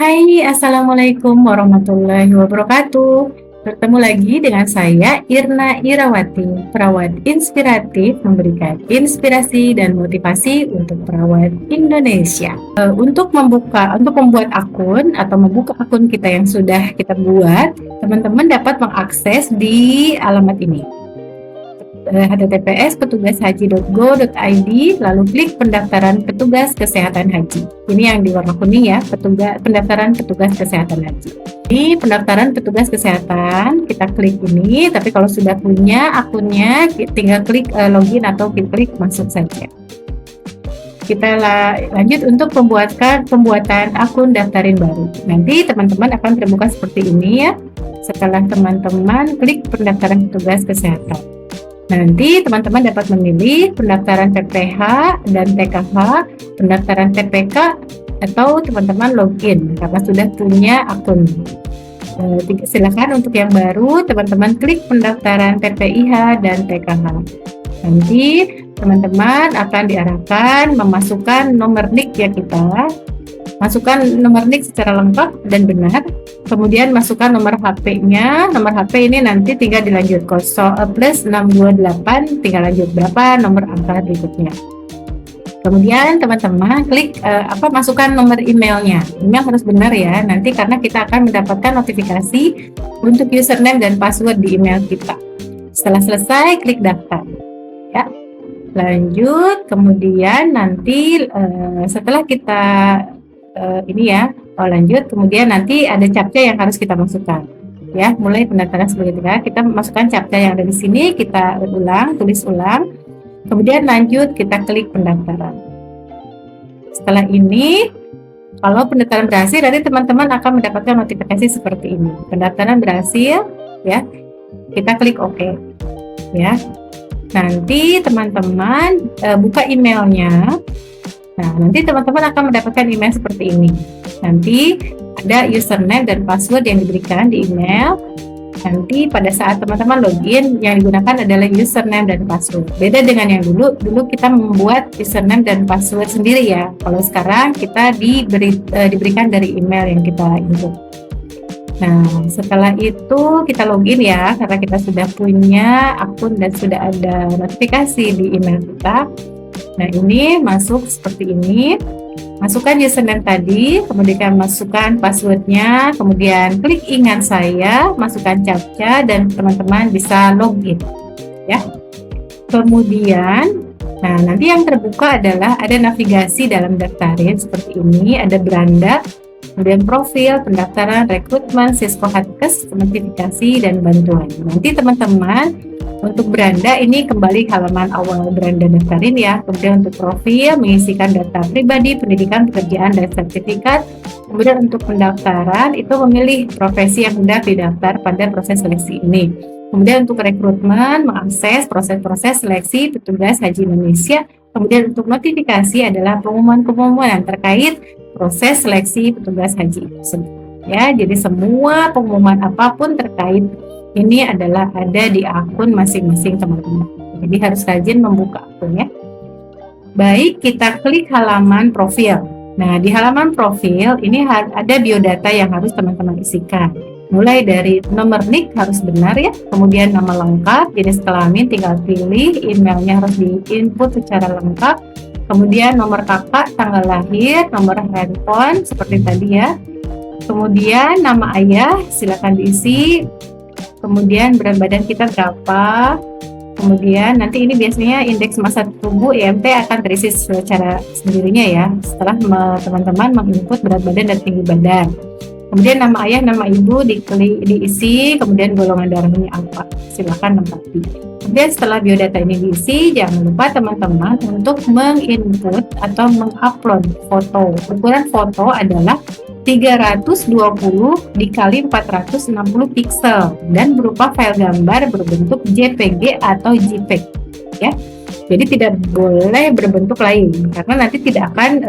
Hai, Assalamualaikum warahmatullahi wabarakatuh. Bertemu lagi dengan saya, Irna Irawati, perawat inspiratif memberikan inspirasi dan motivasi untuk perawat Indonesia. Untuk membuat akun atau membuka akun kita yang sudah kita buat, teman-teman dapat mengakses di alamat ini. https://petugashaji.go.id, lalu klik pendaftaran petugas kesehatan haji. Ini yang di warna kuning ya, pendaftaran petugas kesehatan haji. Di pendaftaran petugas kesehatan kita klik ini, tapi kalau sudah punya akunnya tinggal klik login atau klik masuk saja. Kita lanjut untuk pembuatan akun daftarin baru. Nanti teman-teman akan terbuka seperti ini ya, setelah teman-teman klik pendaftaran petugas kesehatan. Nanti teman-teman dapat memilih pendaftaran PPH dan TKH, pendaftaran TPK, atau teman-teman login karena sudah punya akun. Silakan untuk yang baru, teman-teman klik pendaftaran PPIH dan TKH. Nanti teman-teman akan diarahkan memasukkan nomor NIK ya kita. Masukkan nomor NIK secara lengkap dan benar. Kemudian masukkan nomor HP-nya. Nomor HP ini nanti tinggal dilanjut plus 628, tinggal lanjut berapa nomor angka berikutnya. Kemudian teman-teman klik masukkan nomor emailnya. Email harus benar ya, nanti karena kita akan mendapatkan notifikasi untuk username dan password di email kita. Setelah selesai, klik daftar. Ya. Lanjut, kemudian nanti setelah kita lanjut, kemudian nanti ada captcha yang harus kita masukkan ya. Mulai pendaftaran sebagai kita masukkan captcha yang ada di sini, kita tulis ulang, kemudian lanjut kita klik pendaftaran. Setelah ini, kalau pendaftaran berhasil, nanti teman-teman akan mendapatkan notifikasi seperti ini, pendaftaran berhasil ya, kita klik OK ya. Nanti teman-teman buka emailnya. Nah, nanti teman-teman akan mendapatkan email seperti ini. Nanti ada username dan password yang diberikan di email. Nanti pada saat teman-teman login, yang digunakan adalah username dan password. Beda dengan yang dulu kita membuat username dan password sendiri ya. Kalau sekarang kita diberikan dari email yang kita input. Nah, setelah itu kita login ya, karena kita sudah punya akun dan sudah ada notifikasi di email kita. Nah, ini masuk seperti ini. Masukkan username tadi, kemudian masukkan passwordnya, kemudian klik ingat saya, masukkan captcha, dan teman-teman bisa login ya. Kemudian nanti yang terbuka adalah ada navigasi dalam daftarin seperti ini, ada beranda, kemudian profil, pendaftaran, rekrutmen, Sisko Hatkes, notifikasi, dan bantuan. Nanti teman-teman untuk beranda ini kembali halaman awal beranda daftarin ya. Kemudian untuk profil mengisikan data pribadi, pendidikan, pekerjaan, dan sertifikat. Kemudian untuk pendaftaran itu memilih profesi yang hendak didaftar pada proses seleksi ini. Kemudian untuk rekrutmen mengakses proses-proses seleksi petugas haji Indonesia. Kemudian untuk notifikasi adalah pengumuman-pengumuman terkait proses seleksi petugas haji tersebut. Ya, jadi semua pengumuman apapun terkait ini adalah ada di akun masing-masing teman-teman. Jadi harus rajin membuka akun ya. Baik, kita klik halaman profil. Nah, di halaman profil ini ada biodata yang harus teman-teman isikan. Mulai dari nomor NIK harus benar ya, kemudian nama lengkap, jenis kelamin tinggal pilih, emailnya harus diinput secara lengkap, kemudian nomor kakak, tanggal lahir, nomor handphone seperti tadi ya. Kemudian nama ayah silakan diisi. Kemudian berat badan kita berapa, kemudian nanti ini biasanya indeks massa tubuh IMT akan terisi secara sendirinya ya setelah teman-teman menginput berat badan dan tinggi badan. Kemudian nama ayah, nama ibu diisi, kemudian golongan darahnya apa, silakan tempati. Kemudian setelah biodata ini diisi, jangan lupa teman-teman untuk menginput atau mengupload foto. Ukuran foto adalah 320 dikali 460 piksel dan berupa file gambar berbentuk JPG atau JPEG ya. Jadi tidak boleh berbentuk lain karena nanti tidak akan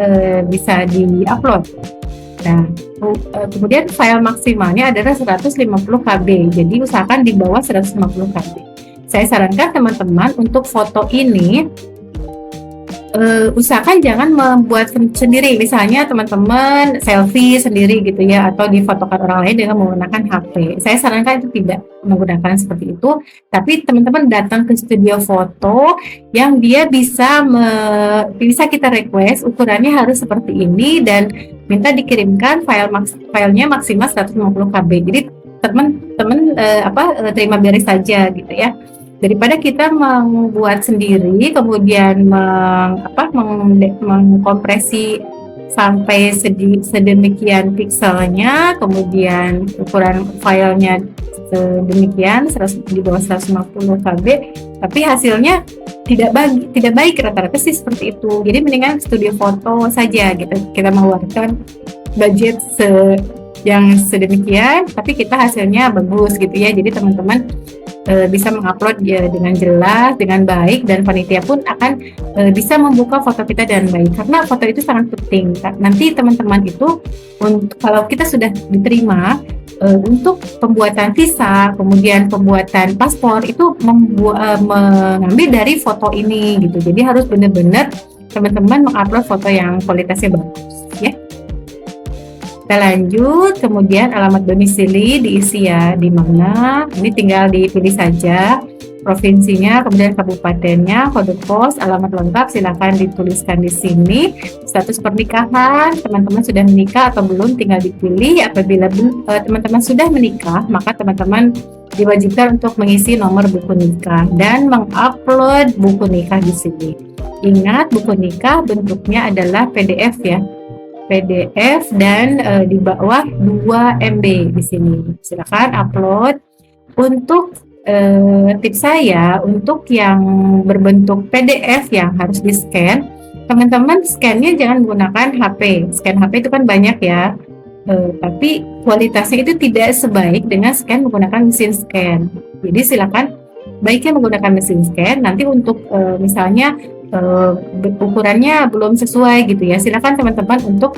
bisa diupload. Nah, kemudian file maksimalnya adalah 150 KB. Jadi usahakan di bawah 150 KB. Saya sarankan teman-teman untuk foto ini Usahakan jangan membuat sendiri, misalnya teman-teman selfie sendiri gitu ya, atau difotokan orang lain dengan menggunakan HP. Saya sarankan itu tidak menggunakan seperti itu, tapi teman-teman datang ke studio foto yang dia bisa kita request ukurannya harus seperti ini dan minta dikirimkan filenya maksimal 150 KB. Jadi teman-teman terima beres saja gitu ya, daripada kita membuat sendiri kemudian mengkompresi sampai sedemikian pikselnya, kemudian ukuran filenya sedemikian di bawah 150 KB, tapi hasilnya tidak baik, rata-rata sih seperti itu. Jadi mendingan studio foto saja gitu, kita mengeluarkan budget yang sedemikian tapi kita hasilnya bagus gitu ya. Jadi teman-teman bisa mengupload ya dengan jelas, dengan baik, dan panitia pun akan bisa membuka foto kita dengan baik, karena foto itu sangat penting. Nanti teman-teman itu kalau kita sudah diterima untuk pembuatan visa, kemudian pembuatan paspor, itu mengambil dari foto ini gitu. Jadi harus benar-benar teman-teman mengupload foto yang kualitasnya bagus ya. Kita lanjut, kemudian alamat domisili diisi ya di mana. Ini tinggal dipilih saja provinsinya, kemudian kabupatennya, kode pos, alamat lengkap silakan dituliskan di sini. Status pernikahan, teman-teman sudah menikah atau belum tinggal dipilih. Apabila teman-teman sudah menikah, maka teman-teman diwajibkan untuk mengisi nomor buku nikah dan mengupload buku nikah di sini. Ingat, buku nikah bentuknya adalah PDF ya. PDF dan di bawah 2 MB di sini. Silakan upload. Untuk tips saya, untuk yang berbentuk PDF yang harus di-scan, teman-teman scan-nya jangan menggunakan HP. Scan HP itu kan banyak ya, tapi kualitasnya itu tidak sebaik dengan scan menggunakan mesin scan. Jadi silakan baiknya menggunakan mesin scan. Nanti untuk misalnya ukurannya belum sesuai gitu ya, silakan teman-teman untuk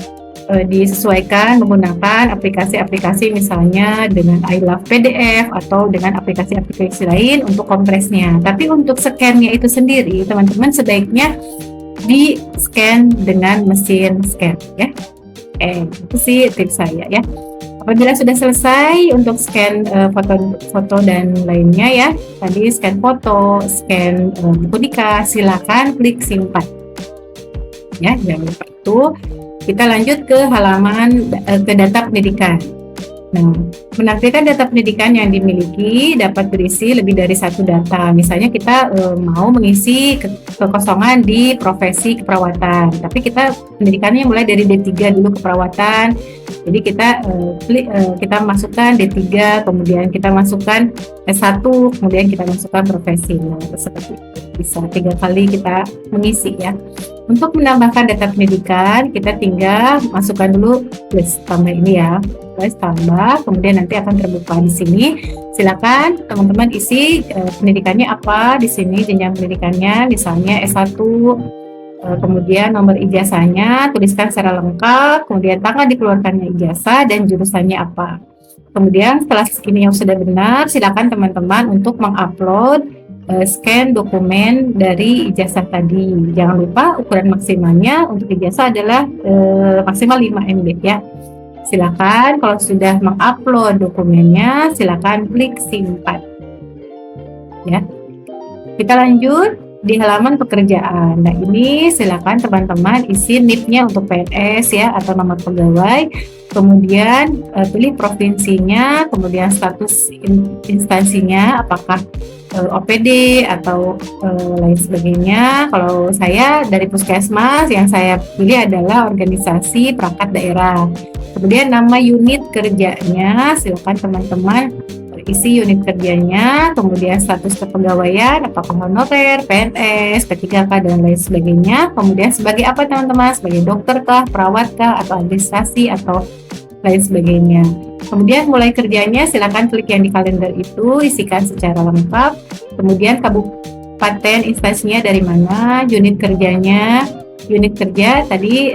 disesuaikan menggunakan aplikasi-aplikasi misalnya dengan I Love PDF atau dengan aplikasi-aplikasi lain untuk kompresnya. Tapi untuk scan-nya itu sendiri, teman-teman sebaiknya di scan dengan mesin scan ya. Itu sih tips saya ya. Apabila sudah selesai untuk scan foto dan lainnya ya, tadi scan foto, scan buku nikah, silakan klik simpan. Ya, jangan lupa itu. Kita lanjut ke halaman ke data pendidikan. Nah, menampilkan data pendidikan yang dimiliki dapat berisi lebih dari satu data. Misalnya kita mau mengisi kekosongan di profesi keperawatan, tapi kita pendidikannya mulai dari D3 dulu keperawatan. Jadi kita masukkan D3, kemudian kita masukkan S1, kemudian kita masukkan profesi. Nah, seperti itu. Bisa 3 kali kita mengisi ya. Untuk menambahkan data pendidikan, kita tinggal masukkan dulu plus tambah ini ya. Plus tambah, kemudian nanti akan terbuka di sini. Silakan teman-teman isi pendidikannya apa di sini, jenjang pendidikannya, misalnya S1, kemudian nomor ijazahnya, tuliskan secara lengkap, kemudian tanggal dikeluarkannya ijazah dan jurusannya apa. Kemudian setelah ini yang sudah benar, silakan teman-teman untuk mengupload scan dokumen dari ijazah tadi. Jangan lupa ukuran maksimalnya untuk ijazah adalah maksimal 5 MB ya. Silakan kalau sudah mengupload dokumennya, silakan klik simpan. Ya. Kita lanjut di halaman pekerjaan. Nah, ini silakan teman-teman isi NIP-nya untuk PNS ya atau nomor pegawai. Kemudian pilih provinsinya, kemudian status instansinya apakah OPD atau lain sebagainya. Kalau saya dari Puskesmas, yang saya pilih adalah organisasi perangkat daerah. Kemudian nama unit kerjanya, silakan teman-teman isi unit kerjanya, kemudian status kepegawaian, apakah honorer, PNS, P3K, dan lain sebagainya. Kemudian sebagai apa teman-teman? Sebagai dokter kah, perawat kah, atau administrasi, atau lain sebagainya. Kemudian mulai kerjanya, silakan klik yang di kalender itu, isikan secara lengkap. Kemudian kabupaten instansinya dari mana, unit kerjanya, unit kerja tadi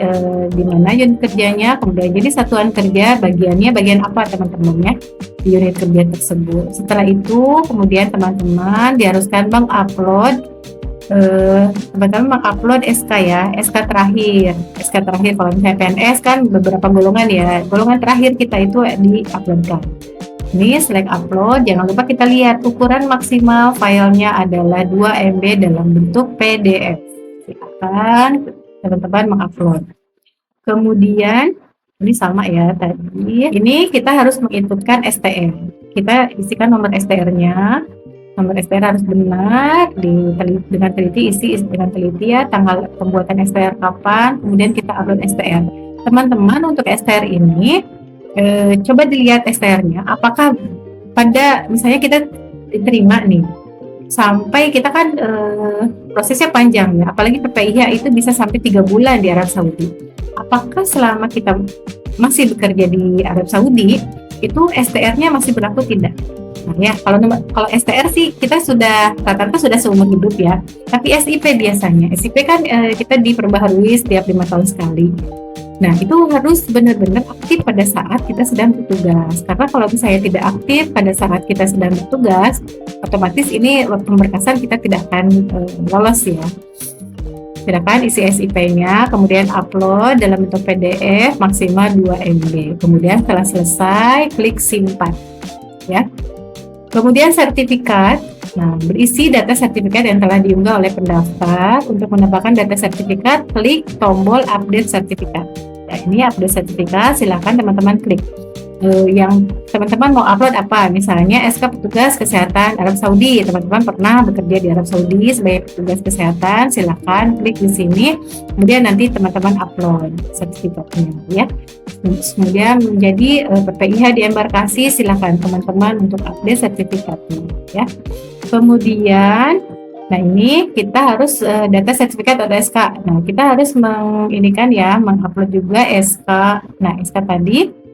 di mana unit kerjanya, kemudian jadi satuan kerja, bagiannya bagian apa teman-teman ya di unit kerja tersebut. Setelah itu kemudian teman-teman diharuskan mengupload teman-teman mengupload SK ya, SK terakhir kalau misalnya PNS kan beberapa golongan ya, golongan terakhir kita itu di-uploadkan. Ini select upload, jangan lupa kita lihat ukuran maksimal filenya adalah 2 MB dalam bentuk PDF. Silakan teman-teman mengupload. Kemudian ini sama ya tadi. Ini kita harus menginputkan STR. Kita isikan nomor STR-nya. Nomor STR harus benar, dengan teliti isi dengan teliti ya, tanggal pembuatan STR kapan, kemudian kita upload STR. Teman-teman untuk STR ini coba dilihat STR-nya, apakah pada misalnya kita diterima nih, sampai kita kan prosesnya panjang ya, apalagi PPIH itu bisa sampai 3 bulan di Arab Saudi. Apakah selama kita masih bekerja di Arab Saudi itu STR-nya masih berlaku tidak? Nah ya, kalau STR sih kita sudah rata-rata sudah seumur hidup ya. Tapi SIP biasanya, SIP kan kita diperbaharui setiap 5 tahun sekali. Nah, itu harus benar-benar aktif pada saat kita sedang bertugas. Karena kalau misalnya tidak aktif pada saat kita sedang bertugas, otomatis ini waktu pemberkasan kita tidak akan lolos ya. Silakan isi SIP-nya, kemudian upload dalam bentuk PDF maksimal 2 MB. Kemudian setelah selesai, klik simpan. Ya. Kemudian sertifikat. Nah, berisi data sertifikat yang telah diunggah oleh pendaftar. Untuk menambahkan data sertifikat, klik tombol update sertifikat. Nah, ini update sertifikat, silakan teman-teman klik. Yang teman-teman mau upload apa? Misalnya SK petugas kesehatan Arab Saudi. Teman-teman pernah bekerja di Arab Saudi sebagai petugas kesehatan, silakan klik di sini. Kemudian nanti teman-teman upload sertifikatnya ya. Kemudian menjadi PPIH di embarkasi, silakan teman-teman untuk update sertifikatnya ya. Kemudian nah ini kita harus data sertifikat atau SK. Nah, kita harus mengupload juga SK. Nah, SK tadi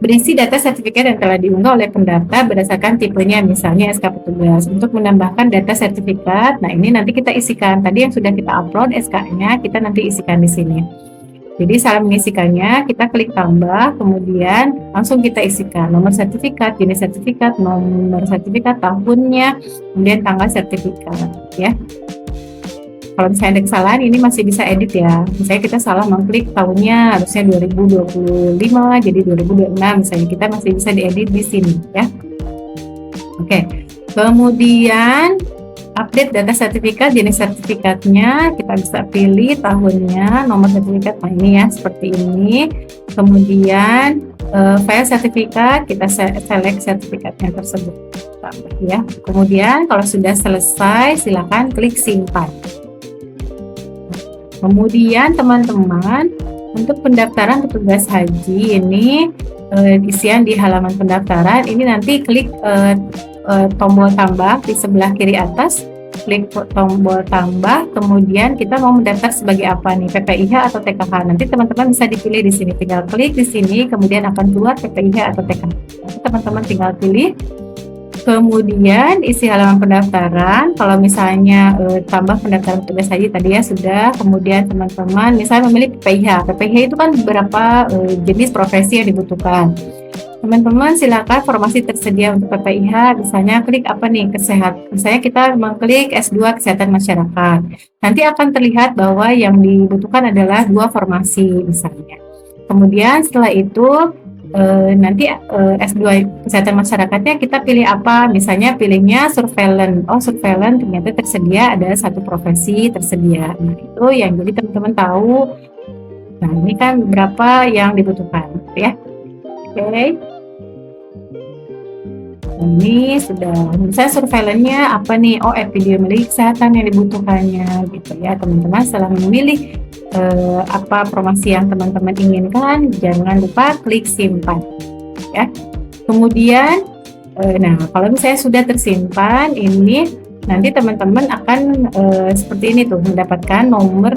berisi data sertifikat yang telah diunggah oleh pendaftar berdasarkan tipenya, misalnya SK petugas. Untuk menambahkan data sertifikat, nah ini nanti kita isikan. Tadi yang sudah kita upload SK-nya, kita nanti isikan di sini. Jadi saat mengisikannya, kita klik tambah, kemudian langsung kita isikan nomor sertifikat, jenis sertifikat, nomor sertifikat, tahunnya, kemudian tanggal sertifikat, ya. Kalau misalnya ada kesalahan, ini masih bisa edit ya. Misalnya kita salah mengklik tahunnya, harusnya 2025, jadi 2026, misalnya kita masih bisa diedit di sini, ya. Oke, kemudian update data sertifikat, jenis sertifikatnya, kita bisa pilih tahunnya, nomor sertifikat, nah ini ya, seperti ini. Kemudian file sertifikat, kita select sertifikatnya tersebut, ya. Kemudian kalau sudah selesai, silakan klik simpan. Kemudian teman-teman, untuk pendaftaran petugas haji ini isian di halaman pendaftaran, ini nanti klik tombol tambah di sebelah kiri atas, klik tombol tambah, kemudian kita mau mendaftar sebagai apa nih, PPIH atau TKH. Nanti teman-teman bisa dipilih di sini, tinggal klik di sini, kemudian akan keluar PPIH atau TKH. Nanti teman-teman tinggal pilih. Kemudian isi halaman pendaftaran, kalau misalnya tambah pendaftaran petugas haji tadi ya sudah, kemudian teman-teman misalnya memilih PPIH. PPIH itu kan beberapa jenis profesi yang dibutuhkan. Teman-teman silakan formasi tersedia untuk PPIH, misalnya klik apa nih, kesehatan. Misalnya kita mengklik S2 kesehatan masyarakat. Nanti akan terlihat bahwa yang dibutuhkan adalah 2 formasi misalnya. Kemudian setelah itu nanti S2 kesehatan masyarakatnya kita pilih apa, misalnya pilihnya surveillance. Oh, surveillance ternyata tersedia, ada 1 profesi tersedia. Nah itu yang jadi teman-teman tahu, nah ini kan berapa yang dibutuhkan ya. Oke. Ini sudah, misalnya surveillance-nya apa nih, oh epidemiologi kesehatan yang dibutuhkannya gitu ya. Teman-teman setelah memilih apa formasi yang teman-teman inginkan, jangan lupa klik simpan ya. Kemudian nah kalau misalnya sudah tersimpan, ini nanti teman-teman akan seperti ini tuh, mendapatkan nomor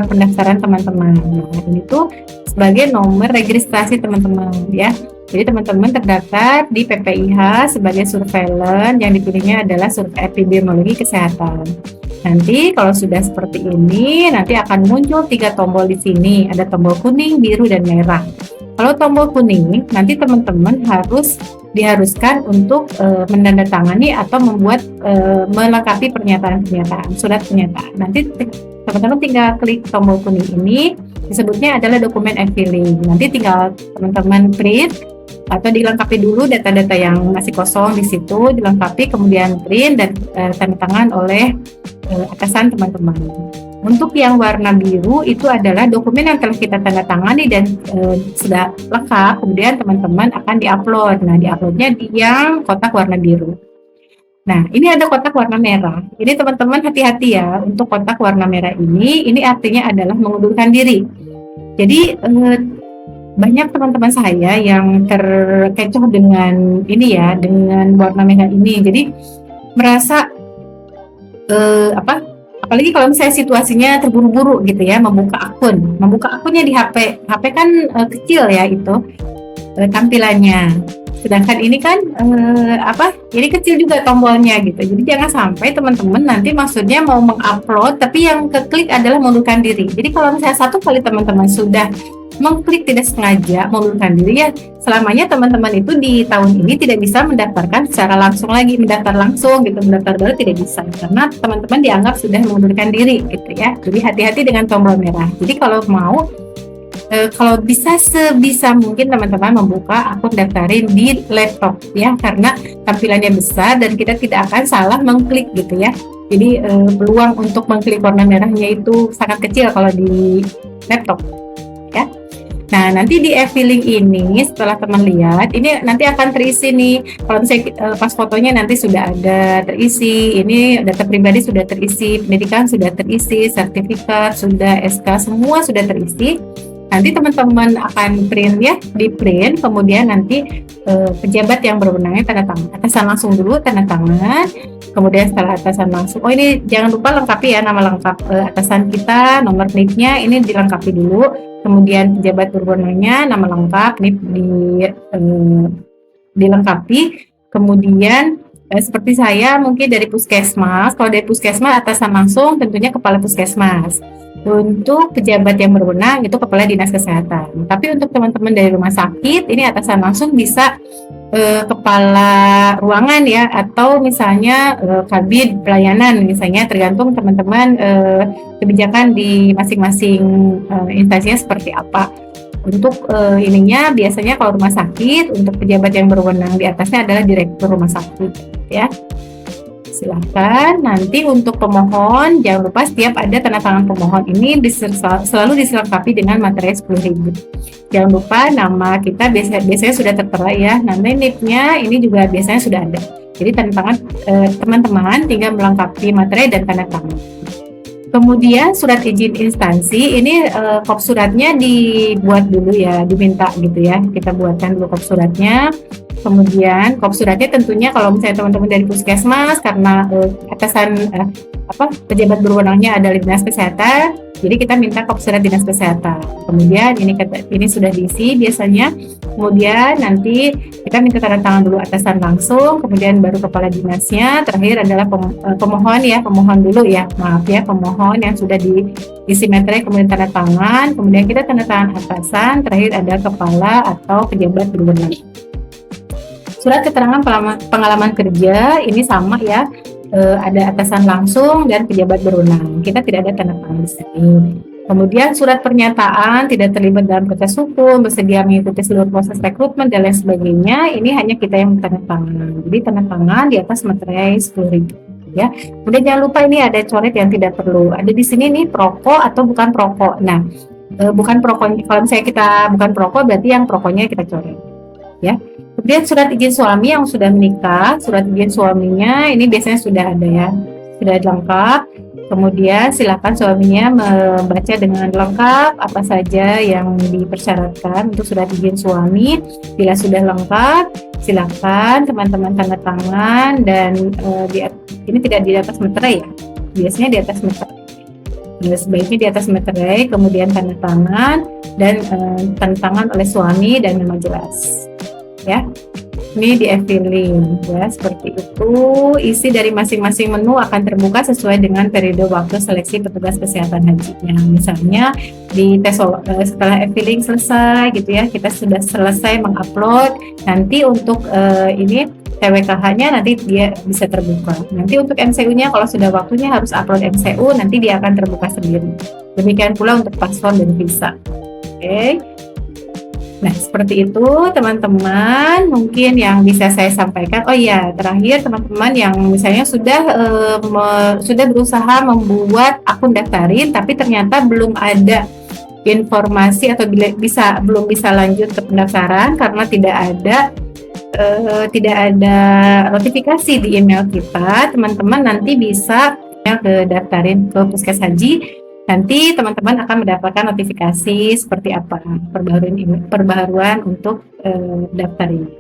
pendaftaran teman-teman. Nah ini tuh sebagai nomor registrasi teman-teman ya. Jadi teman-teman terdaftar di PPIH sebagai surveillance, yang dipilihnya adalah epidemiologi kesehatan. Nanti kalau sudah seperti ini, nanti akan muncul 3 tombol di sini. Ada tombol kuning, biru, dan merah. Kalau tombol kuning, nanti teman-teman diharuskan untuk menandatangani atau membuat melengkapi pernyataan-pernyataan, surat pernyataan. Nanti teman-teman tinggal klik tombol kuning ini, disebutnya adalah dokumen e-filing. Nanti tinggal teman-teman print atau dilengkapi dulu data-data yang masih kosong di situ, dilengkapi kemudian print dan tanda tangan oleh atasan teman-teman. Untuk yang warna biru itu adalah dokumen yang telah kita tanda tangani dan sudah lengkap, kemudian teman-teman akan diupload. Nah, diuploadnya di yang kotak warna biru. Nah, ini ada kotak warna merah. Ini teman-teman hati-hati ya, untuk kotak warna merah ini artinya adalah mengundurkan diri. Jadi banyak teman-teman saya yang terkecoh dengan ini ya, dengan warna merah ini. Jadi merasa apalagi kalau misalnya situasinya terburu-buru gitu ya, membuka akunnya di HP kan kecil ya itu tampilannya, sedangkan ini kan ini kecil juga tombolnya gitu. Jadi jangan sampai teman-teman nanti maksudnya mau mengupload tapi yang keklik adalah mengundurkan diri. Jadi kalau misalnya satu kali teman-teman sudah mengklik tidak sengaja mengundurkan diri, ya selamanya teman-teman itu di tahun ini tidak bisa mendaftarkan secara langsung lagi, mendaftar baru tidak bisa karena teman-teman dianggap sudah mengundurkan diri gitu ya. Jadi hati-hati dengan tombol merah. Jadi kalau mau kalau bisa sebisa mungkin teman-teman membuka akun daftarin di laptop ya, karena tampilannya besar dan kita tidak akan salah mengklik gitu ya. Jadi peluang untuk mengklik warna merahnya itu sangat kecil kalau di laptop ya. Nah, nanti di e-filing ini setelah teman lihat, ini nanti akan terisi nih. Kalau misalnya pas fotonya nanti sudah ada terisi, ini data pribadi sudah terisi, pendidikan sudah terisi, sertifikat sudah, SK semua sudah terisi. Nanti teman-teman akan print ya, di print, kemudian nanti pejabat yang berwenangnya tanda tangan. Atasan langsung dulu tanda tangan, kemudian setelah atasan langsung, oh ini jangan lupa lengkapi ya nama lengkap atasan kita, nomor NIP-nya ini dilengkapi dulu. Kemudian pejabat berwenangnya, nama lengkap, NIP dilengkapi. Kemudian seperti saya mungkin dari puskesmas, kalau dari puskesmas atasan langsung tentunya kepala puskesmas. Untuk pejabat yang berwenang itu kepala dinas kesehatan. Tapi untuk teman-teman dari rumah sakit ini atasan langsung bisa kepala ruangan ya, atau misalnya kabid pelayanan misalnya, tergantung teman-teman kebijakan di masing-masing instansinya seperti apa. Untuk ininya biasanya kalau rumah sakit, untuk pejabat yang berwenang di atasnya adalah direktur rumah sakit ya. Silahkan. Nanti untuk pemohon jangan lupa setiap ada tanda tangan pemohon ini selalu diselengkapi dengan materai 10.000. Jangan lupa nama kita biasanya sudah tertera ya. Nanti NIP-nya ini juga biasanya sudah ada. Jadi tanda tangan teman-teman tinggal melengkapi materai dan tanda tangan. Kemudian surat izin instansi ini kop suratnya dibuat dulu ya, diminta gitu ya. Kita buatkan dulu kop suratnya. Kemudian kop suratnya tentunya kalau misalnya teman-teman dari puskesmas, karena atasan pejabat berwenangnya adalah dinas kesehatan, jadi kita minta kop surat dinas kesehatan. Kemudian ini sudah diisi biasanya. Kemudian nanti kita minta tanda tangan dulu atasan langsung, kemudian baru kepala dinasnya. Terakhir adalah pemohon dulu ya, maaf ya, pemohon yang sudah diisi materai kemudian tanda tangan, kemudian kita tanda tangan atasan, terakhir ada kepala atau pejabat berwenang. Surat keterangan pengalaman kerja ini sama ya, ada atasan langsung dan pejabat berwenang. Kita tidak ada tanda tangan di sini. Kemudian surat pernyataan tidak terlibat dalam proses hukum, bersedia mengikuti seluruh proses rekrutmen dan lain sebagainya. Ini hanya kita yang tanda tangan. Jadi tanda tangan di atas materai 10.000 ya. Kemudian jangan lupa ini ada coret yang tidak perlu. Ada di sini nih perokok atau bukan perokok. Nah, bukan perokok. Kalau misalnya kita bukan perokok berarti yang perokoknya kita coret ya. Kemudian surat izin suami yang sudah menikah, surat izin suaminya ini biasanya sudah ada ya, sudah lengkap. Kemudian silakan suaminya membaca dengan lengkap apa saja yang dipersyaratkan untuk surat izin suami. Bila sudah lengkap, silakan teman-teman tanda tangan dan ini tidak di atas materai ya, biasanya di atas materai. Sebaiknya di atas materai, kemudian tanda tangan dan tanda tangan oleh suami dan nama jelas. Ya. Ini di e-filing ya, seperti itu. Isi dari masing-masing menu akan terbuka sesuai dengan periode waktu seleksi petugas kesehatan hajinya. Misalnya di setelah e-filing selesai gitu ya, kita sudah selesai mengupload. Nanti untuk ini TWKH-nya nanti dia bisa terbuka. Nanti untuk MCU-nya kalau sudah waktunya harus upload MCU, nanti dia akan terbuka sendiri. Demikian pula untuk paspor dan visa. Oke. Nah, seperti itu teman-teman mungkin yang bisa saya sampaikan. Oh iya, terakhir teman-teman yang misalnya sudah berusaha membuat akun daftarin tapi ternyata belum ada informasi atau belum bisa lanjut ke pendaftaran karena tidak ada notifikasi di email kita, teman-teman nanti bisa ke daftarin ke Puskes Haji. Nanti teman-teman akan mendapatkan notifikasi seperti apa perbaharuan untuk daftar ini.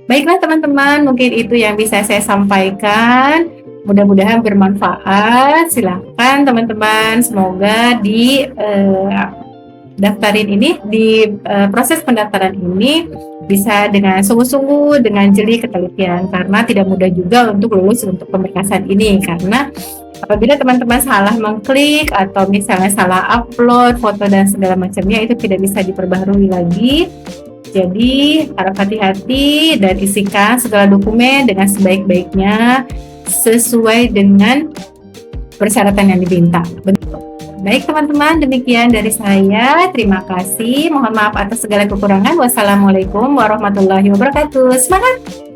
Baiklah teman-teman, mungkin itu yang bisa saya sampaikan. Mudah-mudahan bermanfaat. Silahkan teman-teman, semoga di daftarin ini, di proses pendaftaran ini bisa dengan sungguh-sungguh, dengan jeli ketelitian, karena tidak mudah juga untuk lulus untuk pemberkasan ini, karena apabila teman-teman salah mengklik atau misalnya salah upload foto dan segala macamnya, itu tidak bisa diperbaharui lagi. Jadi harap hati-hati dan isikan segala dokumen dengan sebaik-baiknya sesuai dengan persyaratan yang diminta. Baik teman-teman, demikian dari saya. Terima kasih. Mohon maaf atas segala kekurangan. Wassalamualaikum warahmatullahi wabarakatuh. Semangat!